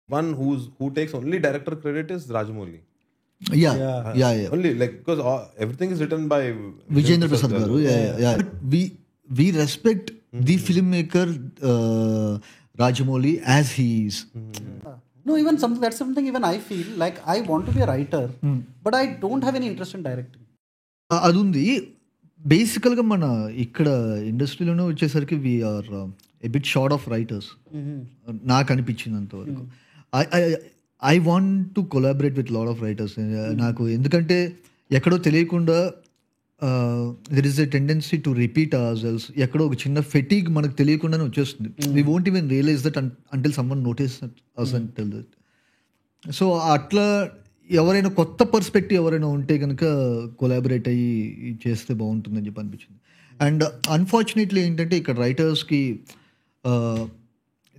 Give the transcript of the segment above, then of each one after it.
one who takes only director credit is Rajamouli. Yeah. Only because everything is written by Vijayendra Prasad garu. Yeah. But we respect the filmmaker Rajamouli as he is. No, even that's something even I feel like I want to be a writer, but I don't have any interest in directing. అది ఉంది. బేసికల్గా మన ఇక్కడ ఇండస్ట్రీలోనే వచ్చేసరికి we're a bit short of writers నాకు అనిపించినంత వరకు. I want to collaborate with lot of writers. నాకు ఎందుకంటే ఎక్కడో తెలియకుండా there is a tendency to repeat our selves. ఎక్కడో ఒక చిన్న ఫెటీగ్ మనకు తెలియకుండానే వచ్చేస్తుంది. We won't even realise that until someone notice us and tell that. So అట్లా ఎవరైనా కొత్త పర్స్పెక్టివ్ ఎవరైనా ఉంటే కనుక కొలాబరేట్ అయ్యి చేస్తే బాగుంటుందని చెప్పి అనిపించింది. అండ్ అన్ఫార్చునేట్లీ ఏంటంటే ఇక్కడ రైటర్స్కి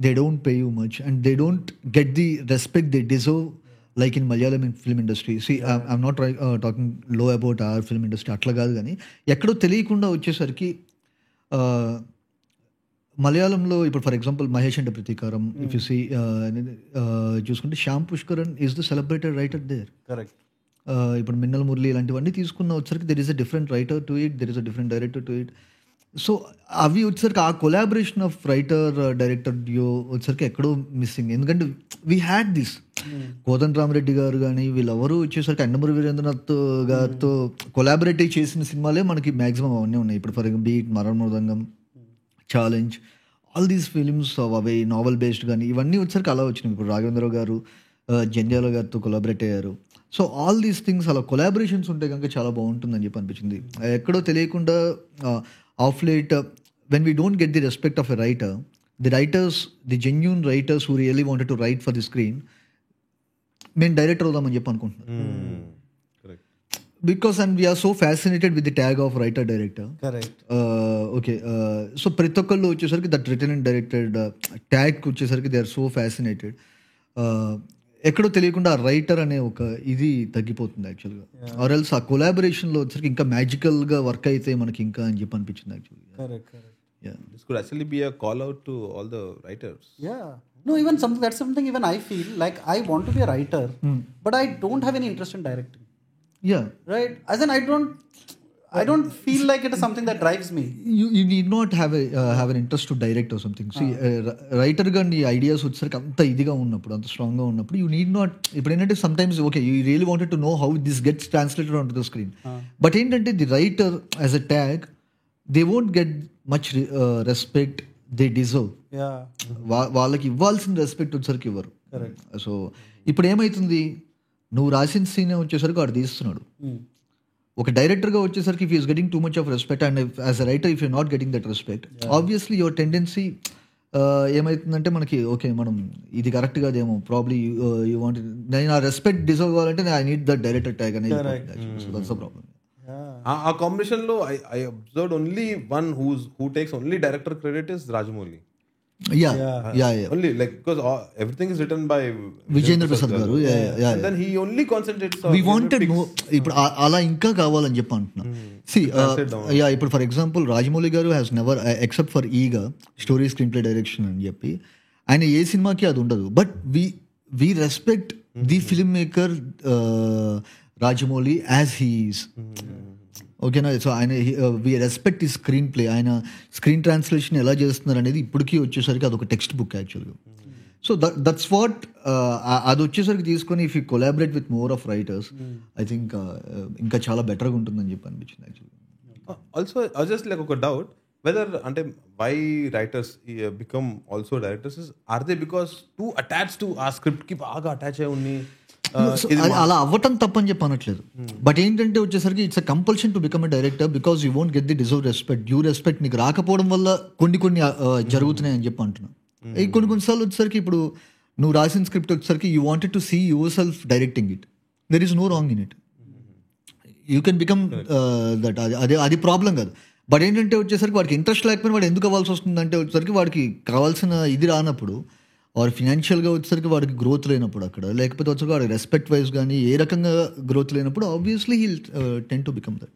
they don't pay you much and they don't get the respect they deserve like in Malayalam film industry. I'm not talking low about our film industry, అట్లా కాదు. కానీ ఎక్కడో తెలియకుండా వచ్చేసరికి మలయాళంలో ఇప్పుడు ఫర్ ఎగ్జాంపుల్ మహేష్ అంటే ప్రతీకారం ఇఫ్ యు సీ చూసుకుంటే Shyam Pushkaran is the celebrated writer there. Correct. ఇప్పుడు మిన్నల్ మురళి ఇలాంటివన్నీ తీసుకున్న వచ్చరికి there is a different writer to it, there is a different director to it. So అవి వచ్చేసరికి ఆ collaboration of writer director duo వచ్చేసరికి ఎక్కడో మిస్సింగ్. ఎందుకంటే we had this Kodanda Ramareddy గారు కానీ వీళ్ళెవరూ వచ్చేసరికి యండమూరి వీరేంద్రనాథ్ గారితో కొలాబరేట్ చేసిన సినిమాలే మనకి మ్యాక్సిమం అవన్నీ ఉన్నాయి. ఇప్పుడు ఫర్ ఎగ్జాంపుల్ బీట్ మరణ మృదంగం, ఛాలెంజ్, ఆల్ దీస్ ఫిలిమ్స్ అవి నావెల్ బేస్డ్ కానీ ఇవన్నీ వచ్చేసరికి అలా వచ్చినాయి. ఇప్పుడు రాఘవేంద్రరావు గారు జంధ్యాల గారితో కొలాబరేట్ అయ్యారు. సో ఆల్ దీస్ థింగ్స్ అలా కొలాబరేషన్స్ ఉంటే కనుక చాలా బాగుంటుందని చెప్పి అనిపించింది. ఎక్కడో తెలియకుండా of late when we don't get the respect of a writer, the writers, the genuine writers who really wanted to right for the screen, మేము డైరెక్టర్ అవుదామని చెప్పి అనుకుంటున్నాను. Because and we are so fascinated with the tag of writer director. Correct. Okay. So ప్రతి ఒక్కళ్ళు వచ్చేసరికి that written and directed tag వచ్చేసరికి they are so fascinated. ఎక్కడో తెలియకుండా ఆ రైటర్ అనే ఒక ఇది తగ్గిపోతుంది యాక్చువల్గా. ఆర్ ఎల్స్ ఆ కొలాబరేషన్లో వచ్చేసరికి ఇంకా మ్యాజికల్గా వర్క్ అయితే మనకి ఇంకా అని చెప్పి అనిపించింది యాక్చువల్గా. Correct. Yeah. This could actually be a call out to all the writers. Yeah. No, even that's something even I feel like I want to be a writer, but I don't have any interest in directing. Yeah. Right. As in I don't feel like it is something that drives me. You need not have an interest to direct or something. See, writer గా నీ ideas వచ్చేసరికి అంత ఇదిగా ఉన్నప్పుడు, అంత స్ట్రాంగ్గా ఉన్నప్పుడు you need not. ఇప్పుడు ఏంటంటే sometimes okay you really wanted to know how this gets translated on to the screen. But ఏంటంటే the writer as a tag they won't get much respect they deserve. వాళ్ళకి ఇవ్వాల్సిన respect వచ్చేసరికి ఇవ్వరు. So ఇప్పుడు ఏమవుతుంది, నువ్వు రాసిన సీన్ వచ్చేసరికి వాడు తీస్తున్నాడు. ఒక డైరెక్టర్గా వచ్చేసరికి if is getting too much of respect and as a writer if you not getting that respect, obviously your tendency ఏమవుతుందంటే మనకి ఓకే మనం ఇది కరెక్ట్ కాదేమో, ప్రాబ్లీ యూ వాంట్, నేను ఆ రెస్పెక్ట్ డిజర్వ్ కావాలంటే I need that director tag అనేది. So that's the problem. ఆ కాంబినేషన్ లో I observed only one who takes only director credit is Rajamouli. Only because everything is written by Vijayendra Prasad garu. And then he only concentrates on we wanted more. ఇప్పుడు అలా ఇంకా కావాలని చెప్పి అంటున్నా. ఇప్పుడు for example Rajamouli గారు has never except for Eega story screenplay direction అని చెప్పి ఆయన ఏ సినిమాకి అది ఉండదు. But we respect the filmmaker Rajamouli as he is. ఓకేనా. సో ఆయన వి రెస్పెక్ట్ ఈ స్క్రీన్ ప్లే, ఆయన స్క్రీన్ ట్రాన్స్లేషన్ ఎలా చేస్తున్నారు అనేది ఇప్పటికీ వచ్చేసరికి అదొక టెక్స్ట్ బుక్ యాక్చువల్గా. సో దట్స్ వాట్ అది వచ్చేసరికి తీసుకొని if you collaborate with more of writers I think ఇంకా చాలా బెటర్గా ఉంటుందని చెప్పి అనిపించింది యాక్చువల్గా. ఆల్సో జస్ట్ లైక్ ఒక డౌట్ వెదర్ అంటే why writers become also directors, are they because too attach to ఆ స్క్రిప్ట్ కి బాగా అటాచ్ అయి ఉంది? అలా అవ్వటం తప్పని చెప్పి అనట్లేదు. బట్ ఏంటంటే వచ్చేసరికి it's a compulsion to become a director because you won't get the deserve respect. Due respect నీకు రాకపోవడం వల్ల కొన్ని జరుగుతున్నాయి అని చెప్పి అంటున్నాను. కొన్నిసార్లు వచ్చేసరికి ఇప్పుడు నువ్వు రాసిన స్క్రిప్ట్ వచ్చేసరికి you wanted to see yourself directing it, there is no wrong in it, you can become that. అది ప్రాబ్లం కాదు. బట్ ఏంటంటే వచ్చేసరికి వాడికి ఇంట్రెస్ట్ లేకపోయినా వాడు ఎందుకు అవ్వాల్సి వస్తుందంటే వచ్చేసరికి వాడికి కావాల్సిన ఇది రానప్పుడు, ఆర్ ఫినాన్షియల్గా వచ్చేసరికి వాడికి గ్రోత్ లేనప్పుడు అక్కడ, లేకపోతే వచ్చేసరికి వాడికి రెస్పెక్ట్ వైజ్ కానీ ఏ రకంగా గ్రోత్ లేనప్పుడు obviously he'll tend to become that.